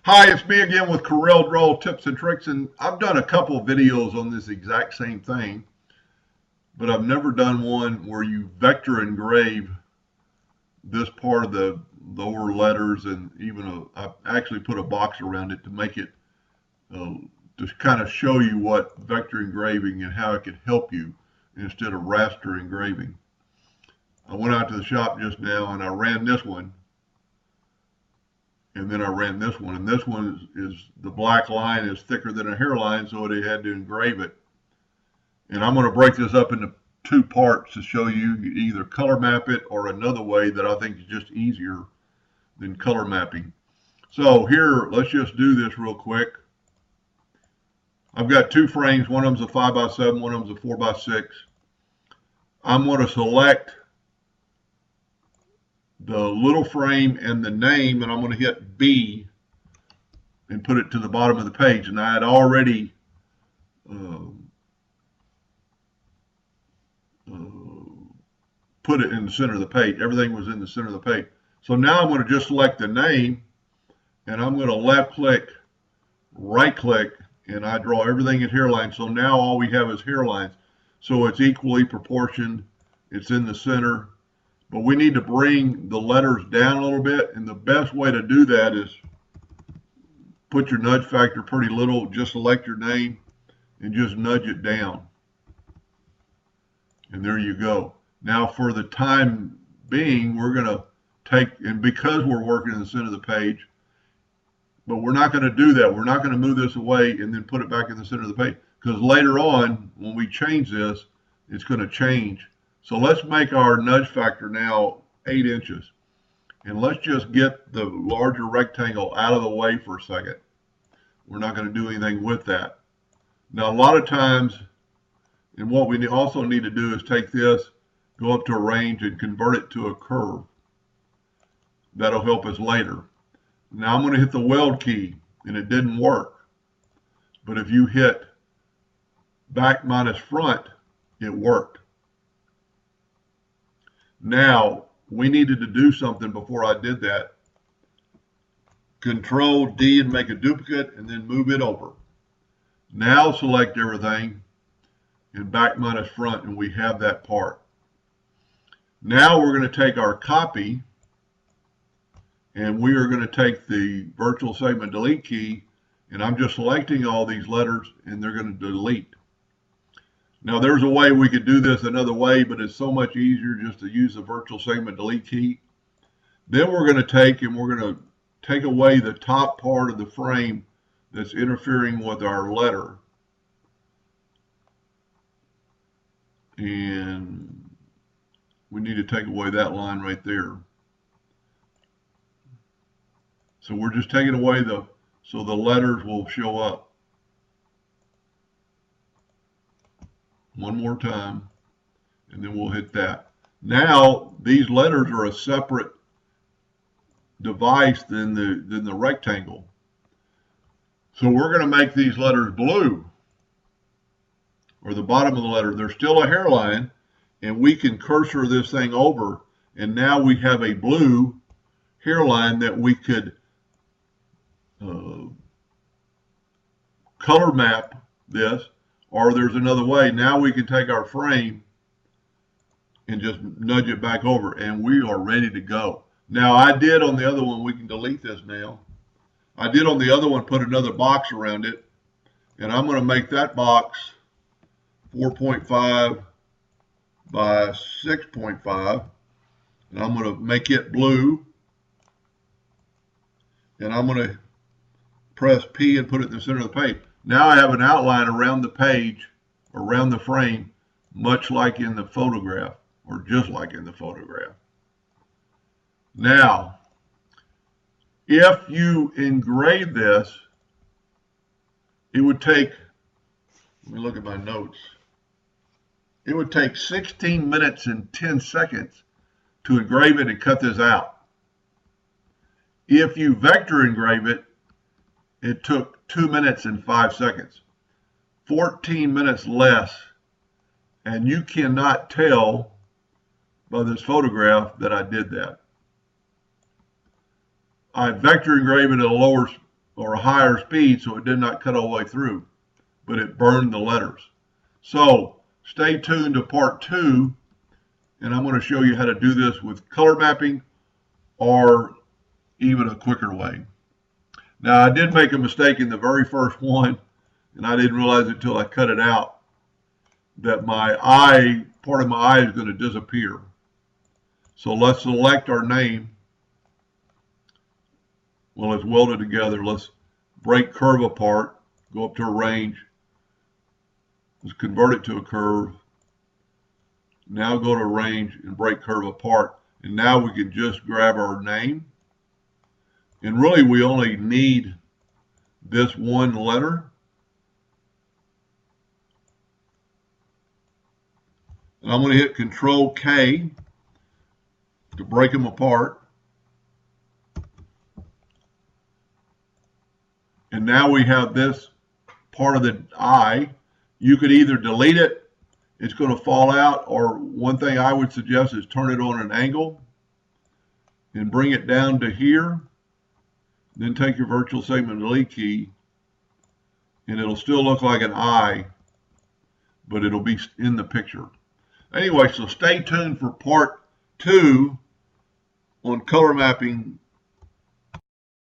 Hi, it's me again with Corel Draw Tips and Tricks, and I've done a couple of videos on this exact same thing, but I've never done one where you vector engrave this part of the lower letters, and even I actually put a box around it to make it to kind of show you what vector engraving and how it can help you instead of raster engraving. I went out to the shop just now and I ran this one. And then I ran this one, and this one is the black line is thicker than a hairline, so they had to engrave it. And I'm going to break this up into two parts to show you either color map it or another way that I think is just easier than color mapping. So here, let's just do this real quick. I've got two frames. One of them's a 5x7, one of them's a 4x6. I'm going to select the little frame and the name, and I'm going to hit B and put it to the bottom of the page. And I had already put it in the center of the page. Everything was in the center of the page. So now I'm going to just select the name, and I'm going to left click, right click, and I draw everything in hairline. So now all we have is hairlines. So it's equally proportioned. It's in the center. But we need to bring the letters down a little bit, and the best way to do that is put your nudge factor pretty little, just select your name and just nudge it down. And there you go. Now for the time being, we're going to take, and because we're working in the center of the page, but we're not going to do that. We're not going to move this away and then put it back in the center of the page, because later on, when we change this, it's going to change. So let's make our nudge factor now 8 inches. And let's just get the larger rectangle out of the way for a second. We're not going to do anything with that. Now, a lot of times, and what we also need to do is take this, go up to a range, and convert it to a curve. That'll help us later. Now I'm going to hit the weld key, and it didn't work. But if you hit back minus front, it worked. Now, we needed to do something before I did that. Control D and make a duplicate, and then move it over. Now select everything and back minus front, and we have that part. Now we're going to take our copy, and we are going to take the virtual segment delete key, and I'm just selecting all these letters, and they're going to delete. Now there's a way we could do this another way, but it's so much easier just to use the virtual segment delete key. Then we're going to take and we're going to take away the top part of the frame that's interfering with our letter. And we need to take away that line right there. So we're just taking away so the letters will show up. One more time, and then we'll hit that. Now these letters are a separate device than the rectangle. So we're going to make these letters blue, or the bottom of the letter. They're still a hairline, and we can cursor this thing over, and now we have a blue hairline that we could color map this. Or there's another way. Now we can take our frame and just nudge it back over, and we are ready to go. Now I did on the other one, we can delete this now. I did on the other one put another box around it, and I'm going to make that box 4.5 by 6.5, and I'm going to make it blue, and I'm going to press P and put it in the center of the page. Now I have an outline around the page, around the frame, much like in the photograph, or just like in the photograph. Now, if you engrave this, it would take, let me look at my notes, it would take 16 minutes and 10 seconds to engrave it and cut this out. If you vector engrave it, it took 2 minutes and 5 seconds, 14 minutes less, and you cannot tell by this photograph that I did that. I vector engrave it at a lower or a higher speed so it did not cut all the way through, but it burned the letters. So stay tuned to part 2, and I'm going to show you how to do this with color mapping or even a quicker way. Now, I did make a mistake in the very first one, and I didn't realize it until I cut it out, that my eye, part of my eye is going to disappear. So let's select our name. Well, it's welded together. Let's break curve apart, go up to a range. Let's convert it to a curve. Now go to range and break curve apart. And now we can just grab our name. And really, we only need this one letter. And I'm going to hit Control K to break them apart. And now we have this part of the eye. You could either delete it, it's going to fall out, or one thing I would suggest is turn it on an angle and bring it down to here. Then take your virtual segment delete key, and it'll still look like an eye, but it'll be in the picture. Anyway, so stay tuned for part 2 on color mapping